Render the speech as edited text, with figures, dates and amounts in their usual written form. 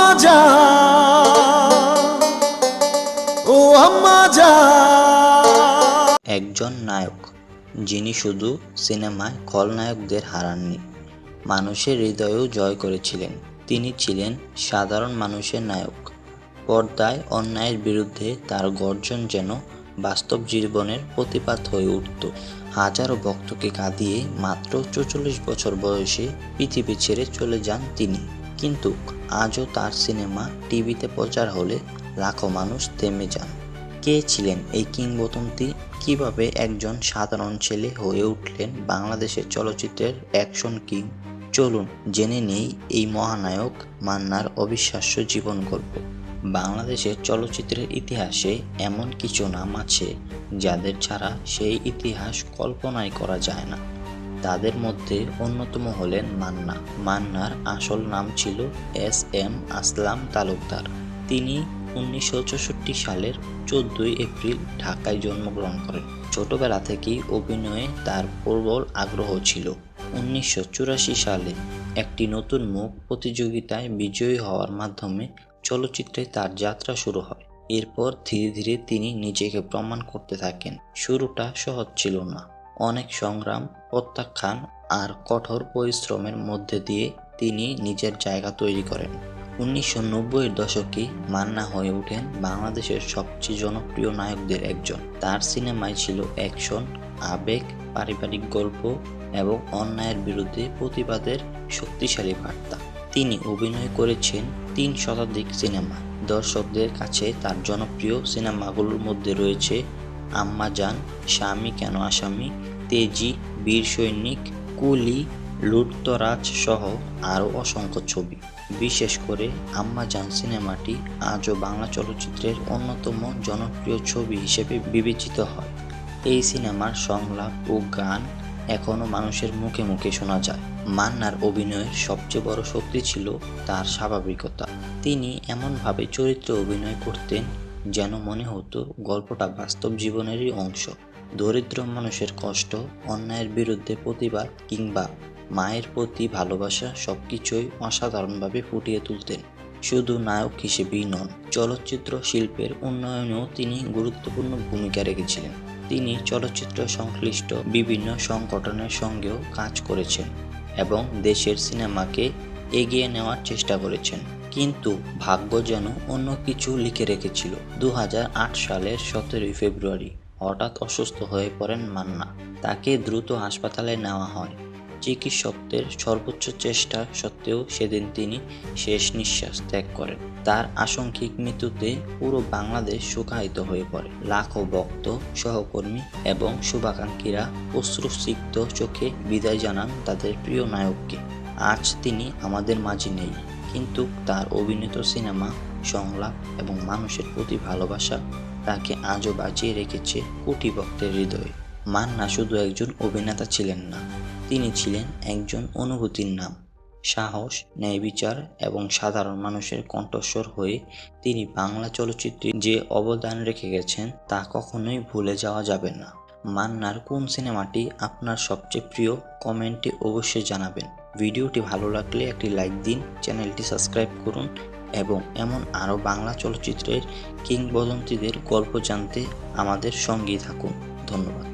আম্মা জান, ও আম্মা জান। একজন নায়ক যিনি শুধু সিনেমায় খলনায়কদের হারাননি, মানুষের হৃদয়েও জয় করেছিলেন। তিনি ছিলেন সাধারণ মানুষের নায়ক। পর্দায় অন্যায়ের বিরুদ্ধে তার গর্জন যেন বাস্তব জীবনের প্রতিবাদ হয়ে উঠত। হাজারো ভক্তকে কাঁদিয়ে মাত্র ৪৪ বছর বয়সে পৃথিবী ছেড়ে চলে যান তিনি। কিন্তু আজও তার সিনেমা টিভিতে প্রচার হলে লাখো মানুষ থেমে যান। কে ছিলেন এই কিংবদন্তি? কিভাবে একজন সাধারণ ছেলে হয়ে উঠলেন বাংলাদেশের চলচ্চিত্রের অ্যাকশন কিং? চলুন জেনে নেই এই মহানায়ক মান্নার অবিশ্বাস্য জীবন গল্প। বাংলাদেশের চলচ্চিত্রের ইতিহাসে এমন কিছু নাম আছে যাদের ছাড়া সেই ইতিহাস কল্পনাই করা যায় না। তাদের মধ্যে অন্যতম হলেন মান্না। মান্নার আসল নাম ছিল এস.এম. আসলাম তালুকদার। তিনি 1964 সালের 14 এপ্রিল ঢাকায় জন্মগ্রহণ করেন। ছোটবেলা থেকেই অভিনয়ে তার প্রবল আগ্রহ ছিল। 1984 সালে একটি নতুন মুখ প্রতিযোগিতায় বিজয়ী হওয়ার মাধ্যমে চলচ্চিত্রে তার যাত্রা শুরু হয়। এরপর ধীরে ধীরে তিনি নিজেকে প্রমাণ করতে থাকেন। শুরুটা সহজ ছিল না। অনেক সংগ্রাম, প্রত্যাখ্যান আর কঠোর পরিশ্রমের মধ্যে দিয়ে তিনি নিজের জায়গা তৈরি করেন। 1990-এর দশকে মান্না হয়ে ওঠেন বাংলাদেশের সবচেয়ে জনপ্রিয় নায়কদের একজন। তার সিনেমায় ছিল অ্যাকশন, আবেগ, পারিবারিক গল্প এবং অন্যায়ের বিরুদ্ধে প্রতিবাদের শক্তিশালী বার্তা। তিনি অভিনয় করেছেন 3 শতাধিক সিনেমা। দর্শকদের কাছে তার জনপ্রিয় সিনেমাগুলোর মধ্যে রয়েছে আম্মা জান, স্বামী কেন আসামি, তেজি, বীর সৈনিক, কুলি, লুটতরাজ সহ আরও অসংখ্য ছবি। বিশেষ করে আম্মা জান সিনেমাটি আজও বাংলা চলচ্চিত্রের অন্যতম জনপ্রিয় ছবি হিসেবে বিবেচিত হয়। এই সিনেমার সংলাপ ও গান এখনও মানুষের মুখে মুখে শোনা যায়। মান্নার অভিনয়ের সবচেয়ে বড় শক্তি ছিল তার স্বাভাবিকতা। তিনি এমনভাবে চরিত্রে অভিনয় করতেন যেন মনে হতো গল্পটা বাস্তব জীবনেরই অংশ। দরিদ্র মানুষের কষ্ট, অন্যায়ের বিরুদ্ধে প্রতিবাদ কিংবা মায়ের প্রতি ভালোবাসা সবকিছুই অসাধারণভাবে ফুটিয়ে তুলতেন। শুধু নায়ক হিসেবেই নন, চলচ্চিত্র শিল্পের উন্নয়নেও তিনি গুরুত্বপূর্ণ ভূমিকা রেখেছিলেন। তিনি চলচ্চিত্র সংশ্লিষ্ট বিভিন্ন সংগঠনের সঙ্গেও কাজ করেছেন এবং দেশের সিনেমাকে এগিয়ে নেওয়ার চেষ্টা করেছেন। কিন্তু ভাগ্য যেন অন্য কিছু লিখে রেখেছিল। 2008 সালের 17 ফেব্রুয়ারি হঠাৎ অসুস্থ হয়ে পড়েন মান্না। তাকে দ্রুত হাসপাতালে নেওয়া হয়। চিকিৎসকদের সর্বোচ্চ চেষ্টা সত্ত্বেও সেদিন তিনি শেষ নিঃশ্বাস ত্যাগ করেন। তার আকস্মিক মৃত্যুতে পুরো বাংলাদেশ শোকাহত হয়ে পড়ে। লাখো ভক্ত, সহকর্মী এবং শুভাকাঙ্ক্ষীরা অশ্রুসিক্ত চোখে বিদায় জানান তাদের প্রিয় নায়ককে। আজ তিনি আমাদের মাঝে নেই, কিন্তু তার অভিনীত সিনেমা, সংলাপ এবং মানুষের প্রতি ভালোবাসা তাকে আজও বাঁচিয়ে রেখেছে কোটি ভক্তের হৃদয়ে। মান্না শুধু একজন অভিনেতা ছিলেন না, তিনি ছিলেন একজন অনুভূতির নাম। সাহস, ন্যায়বিচার এবং সাধারণ মানুষের কণ্ঠস্বর হয়ে তিনি বাংলা চলচ্চিত্রে যে অবদান রেখে গেছেন তা কখনোই ভুলে যাওয়া যাবে না। মান্নার কোন সিনেমাটি আপনার সবচেয়ে প্রিয়? কমেন্টে অবশ্যই জানাবেন। ভিডিওটি ভালো লাগলে একটি লাইক দিন, চ্যানেলটি সাবস্ক্রাইব করুন এবং এমন আরও বাংলা চলচ্চিত্রের কিংবদন্তিদের গল্প জানতে আমাদের সঙ্গেই থাকুন। ধন্যবাদ।